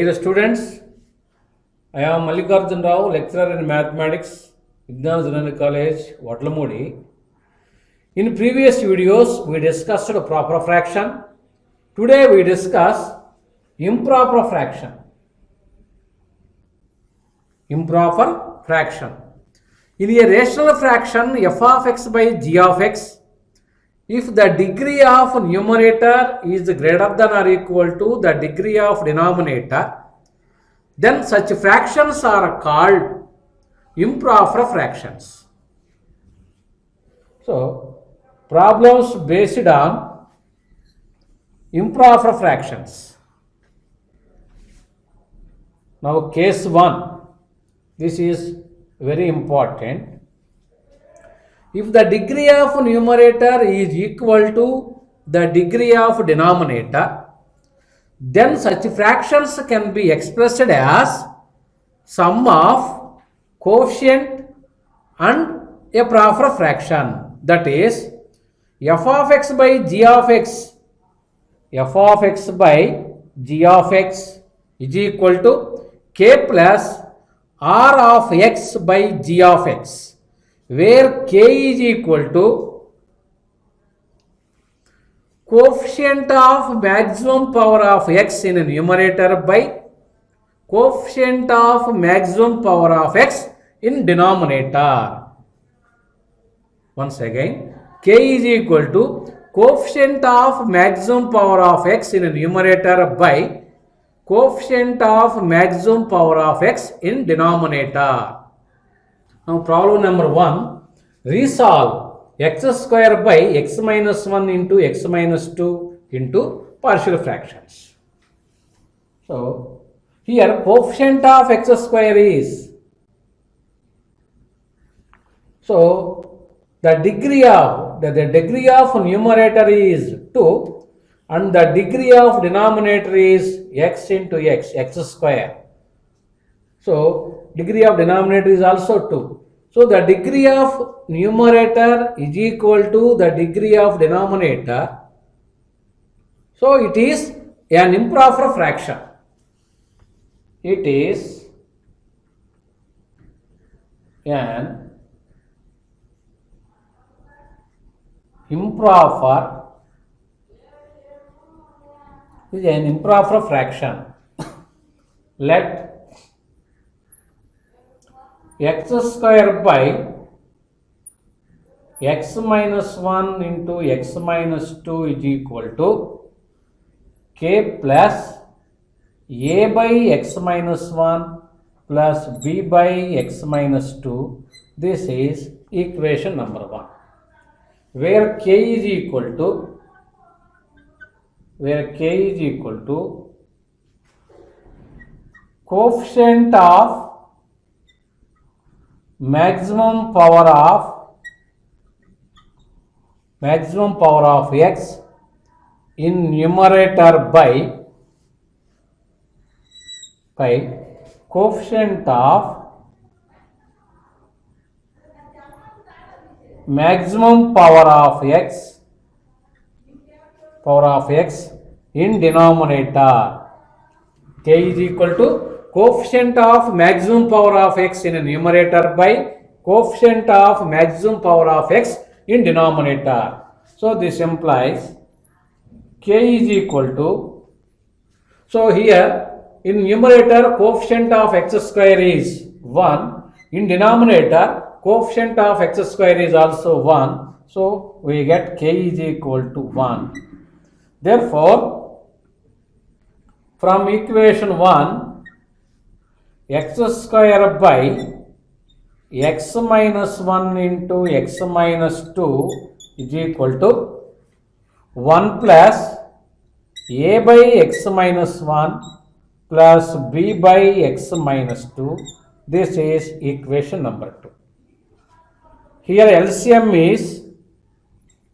Dear students, I am Mallikarjun Rao, lecturer in mathematics, Vignana Junior College, Vatlamudi. In previous videos, we discussed proper fraction. Today we discuss improper fraction. Improper fraction. In a rational fraction, f of x by g of x, if the degree of numerator is greater than or equal to the degree of denominator, then such fractions are called improper fractions. So, problems based on improper fractions. Now, case 1. This is very important. If the degree of numerator is equal to the degree of denominator, then such fractions can be expressed as sum of quotient and a proper fraction. That is, f of x by g of x, f of x by g of x is equal to k plus r of x by g of x, where k is equal to coefficient of maximum power of x in a numerator by coefficient of maximum power of x in denominator. Once again, k is equal to coefficient of maximum power of x in a numerator by coefficient of maximum power of x in denominator. Now problem number 1, resolve x square by x minus 1 into x minus 2 into partial fractions. So here coefficient of x square is, so the degree of numerator is 2 and the degree of denominator is x into x square. So degree of denominator is also 2. So the degree of numerator is equal to the degree of denominator. So it is an improper fraction. It is an improper fraction. Let x square by x minus 1 into x minus 2 is equal to k plus a by x minus 1 plus b by x minus 2. This is equation number 1, where k is equal to coefficient of maximum power of x in numerator by coefficient of maximum power of x in denominator. K is equal to coefficient of maximum power of x in a numerator by coefficient of maximum power of x in denominator. So this implies k is equal to, so here in numerator coefficient of x square is 1, in denominator coefficient of x square is also 1, so we get k is equal to 1. Therefore, from equation 1, x square by x minus 1 into x minus 2 is equal to 1 plus a by x minus 1 plus b by x minus 2. This is equation number 2. Here LCM is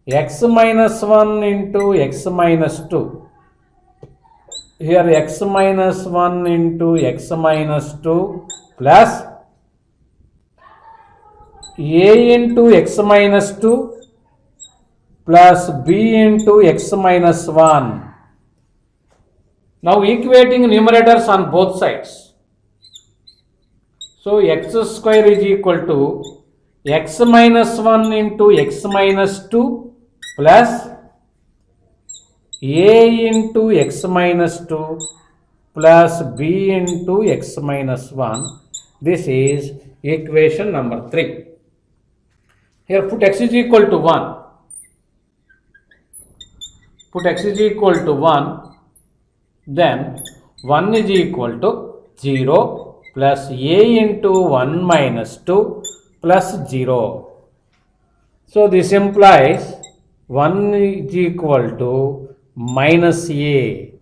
x minus 1 into x minus 2. Here x minus 1 into x minus 2 plus a into x minus 2 plus b into x minus 1 Now equating numerators on both sides. So x square is equal to x minus 1 into x minus 2 plus a into x minus 2 plus b into x minus 1. This is equation number 3. Here put x is equal to 1. Put x is equal to 1. Then 1 is equal to 0 plus a into 1 minus 2 plus 0. So this implies 1 is equal to minus a,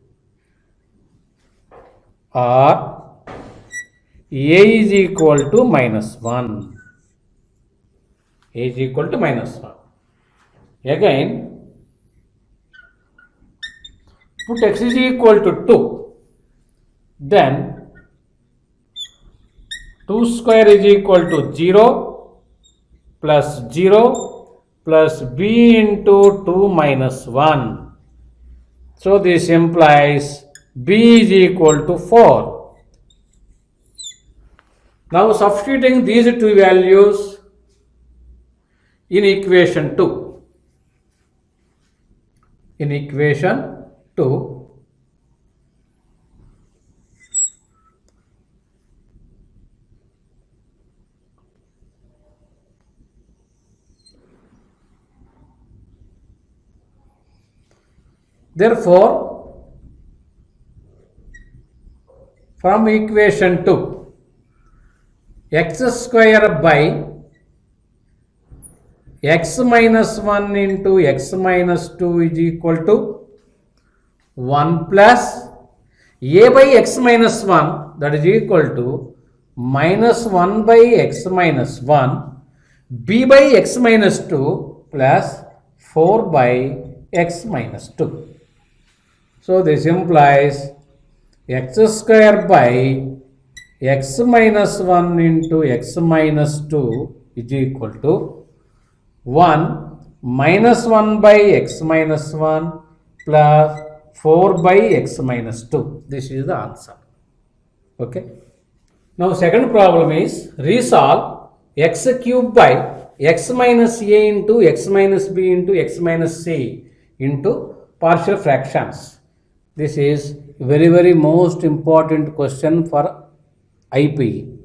or a is equal to minus 1. A is equal to minus 1. Again, put x is equal to 2. Then 2 square is equal to 0 plus 0 plus b into 2 minus 1. So this implies b is equal to 4. Now substituting these two values in equation 2. In equation 2, therefore, from equation 2, x square by x minus 1 into x minus 2 is equal to 1 plus a by x minus 1, that is equal to minus 1 by x minus 1, b by x minus 2 plus 4 by x minus 2. So this implies x square by x minus 1 into x minus 2 is equal to 1 minus 1 by x minus 1 plus 4 by x minus 2. This is the answer. Okay. Now second problem is resolve x cube by x minus a into x minus b into x minus c into partial fractions. This is very most important question for IPE.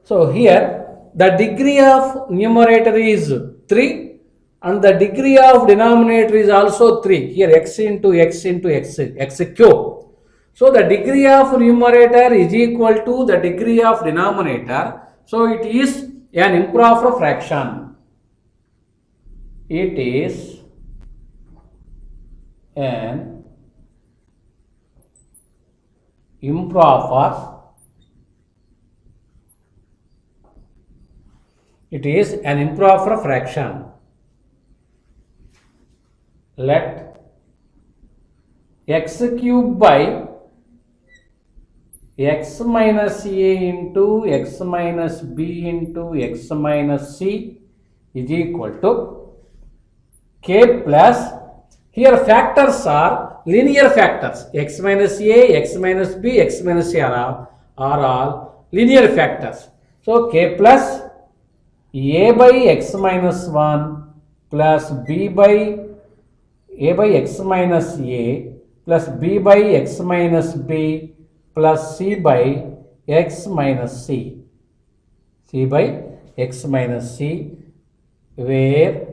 So here the degree of numerator is 3 and the degree of denominator is also 3. Here x into x into x cube. So the degree of numerator is equal to the degree of denominator. So it is an improper fraction. It is an improper. It is an improper fraction. Let x cube by x minus a into x minus b into x minus c is equal to k plus, here factors are linear factors, x minus a, x minus b, x minus c are all linear factors. So k plus a by x minus 1 plus b by a by x minus a plus b by x minus b plus c by x minus c. C by x minus c, where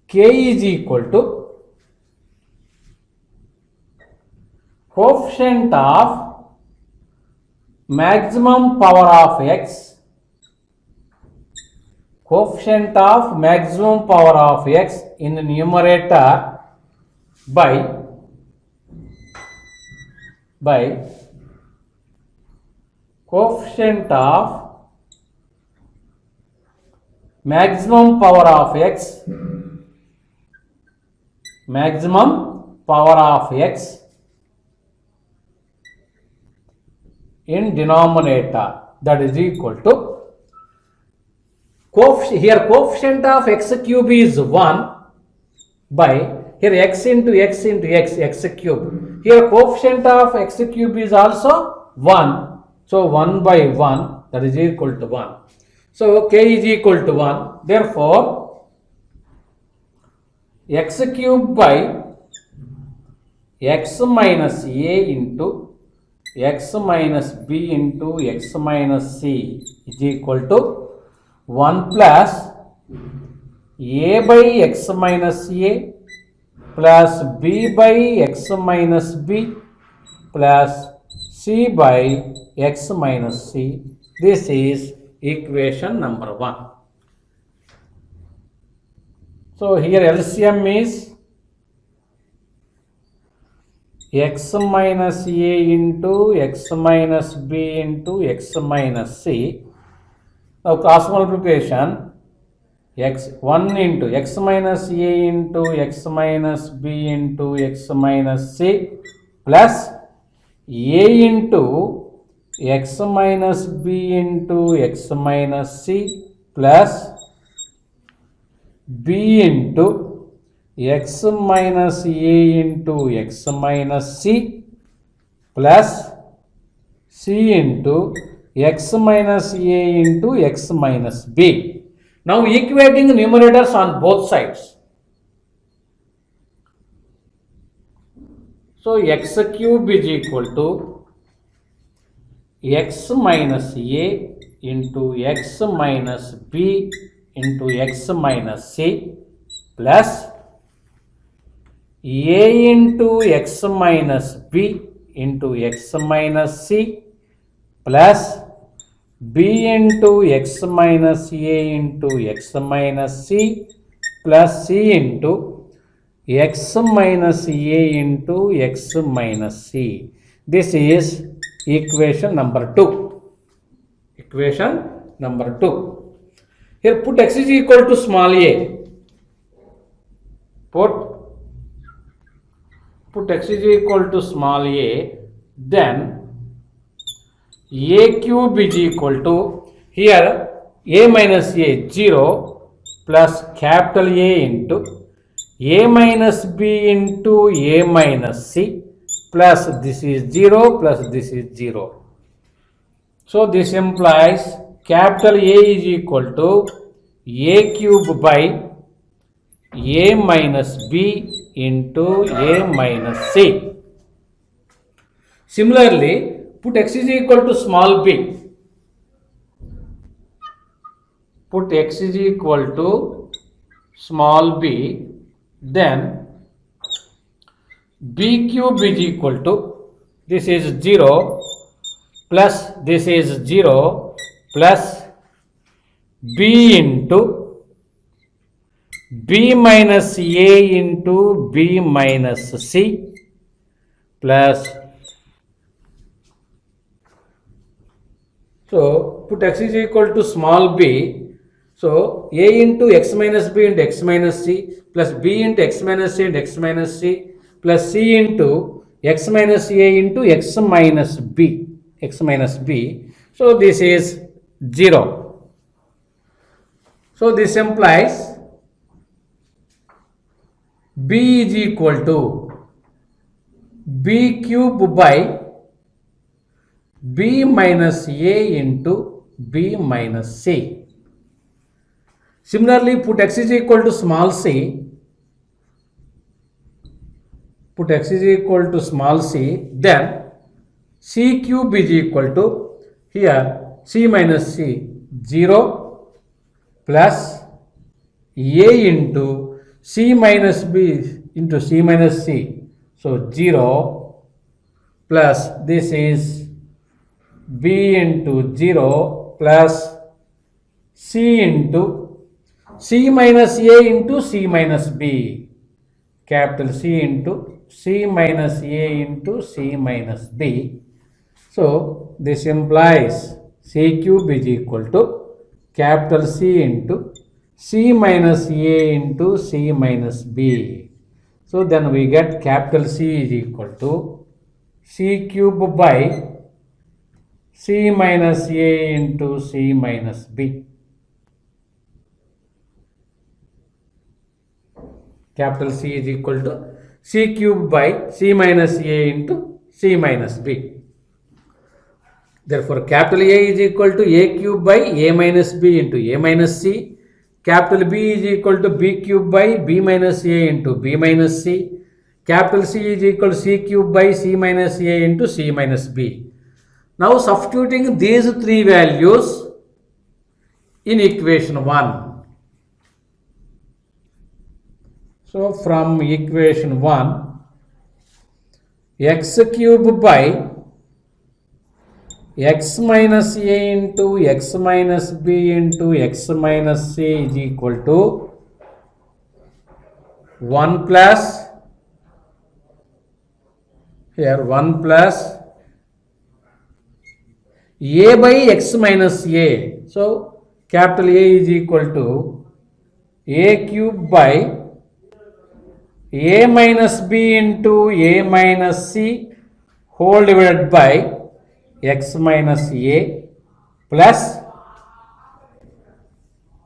k is equal to coefficient of maximum power of x, coefficient of maximum power of x in the numerator by coefficient of maximum power of x, maximum power of x in denominator, that is equal to here coefficient of x cube is 1, by here x into x into x cube. Here coefficient of x cube is also 1. So 1 by 1, that is equal to 1. So k is equal to 1. Therefore, x cube by x minus a into x minus b into x minus c is equal to 1 plus a by x minus a plus b by x minus b plus c by x minus c. This is equation number 1. So here LCM is x minus a into x minus b into x minus c. Now cross multiplication, x 1 into x minus a into x minus b into x minus c plus a into x minus b into x minus c plus b into x minus a into x minus c plus c into x minus a into x minus b. Now equating numerators on both sides. So x cube is equal to x minus a into x minus b into x minus c plus a into x minus b into x minus c plus b into x minus a into x minus c plus c into x minus a into x minus c. This is equation number 2. Equation number 2. Here put x is equal to small a. Put x is equal to small a, then a cube is equal to, here a minus a 0 plus capital A into a minus b into a minus c plus this is 0 plus this is 0. So this implies capital A is equal to a cube by a minus b into a minus c. Similarly, put x is equal to small b. Put x is equal to small b, then b cube is equal to, this is 0 plus this is 0 plus b into b minus a into b minus c plus, so put x is equal to small b, so a into x minus b into x minus c plus b into x minus c into x minus c plus c into x minus a into x minus b, so this is 0. So this implies b is equal to b cube by b minus a into b minus c. Similarly, put x is equal to small c. Put x is equal to small c, then c cube is equal to, here c minus c 0 plus a into c minus b into c minus c, so 0 plus this is b into 0 plus c into c minus a into c minus b, capital C into c minus a into c minus b. So this implies c cube is equal to capital C into c minus a into c minus b. So then we get capital C is equal to c cube by c minus a into c minus b. capital C is equal to C cube by C minus A into C minus B. Therefore, capital A is equal to A cube by A minus B into A minus C. Capital B is equal to B cube by B minus A into B minus C. Capital C is equal to C cube by C minus A into C minus B. Now substituting these three values in equation 1. So from equation 1, x cube by x minus A into x minus B into x minus C is equal to 1 plus, here 1 plus A by x minus A. So capital A is equal to A cube by A minus B into A minus C whole divided by x minus A plus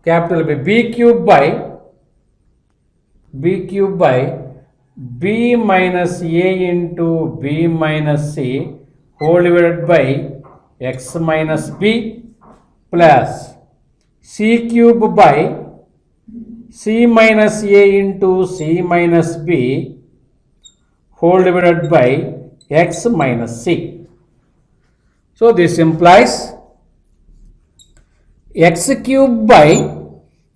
capital B cube by B minus A into B minus C whole divided by x minus B plus C cube by C minus A into C minus B whole divided by x minus C. So this implies x cube by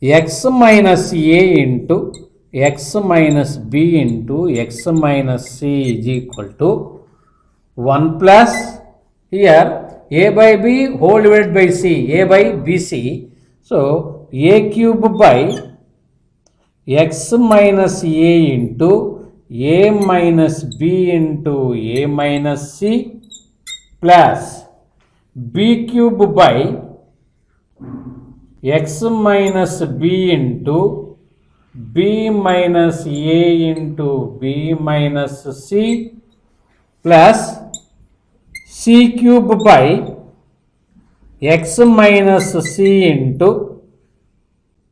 x minus A into x minus B into x minus C is equal to 1 plus here A by B whole divided by C, A by BC. So A cube by x minus A into A minus B into A minus C plus B cube by x minus B into B minus A into B minus C plus C cube by x minus C into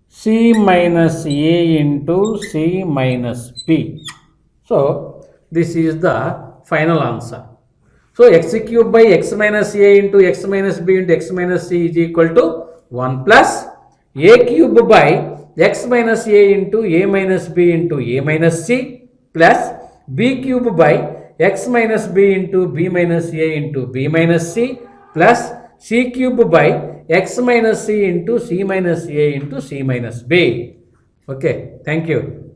C minus A into C minus B. So this is the final answer. So x cube by x minus A into x minus B into x minus C is equal to 1 plus A cube by x minus A into A minus B into A minus C plus B cube by x minus B into B minus A into B minus C plus C cube by x minus C into C minus A into C minus B. Okay, thank you.